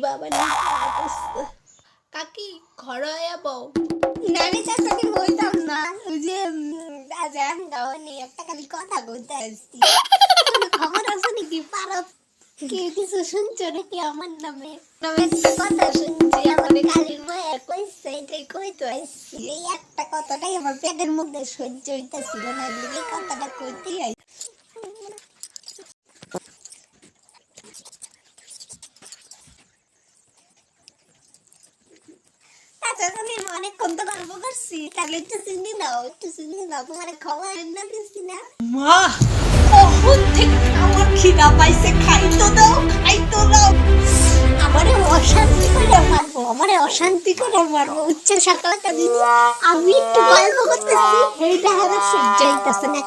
বাবা কাকি ঘর বউ নানি চাচাকে বলতাম না ওই যে আজান গাওয়ানি একটা খালি কথা বলতে আসছি খবর আছে নাকি পারো কি কিছু শুনছো নাকি আমার নামে একটা কথা শুনছি আমাদের কালীর মায়া কইছে এটাই কইতো আসছি এই একটা কথাটাই আমার পেটের মধ্যে সহ্য হইতেছিল না এই কথাটা কইতেই আইছি আমি অনেকক্ষণ তো গল্প করছি তাহলে একটু চিনি দাও তোমার খাওয়া না দিচ্ছি না মা কখন থেকে আমার খিদা পাইছে খাইতো দাও আমারে অশান্তি করে মারবো উচ্চ সকালে আমি একটু গল্প করতেছি এইটা আমার সহ্য হইতেছে না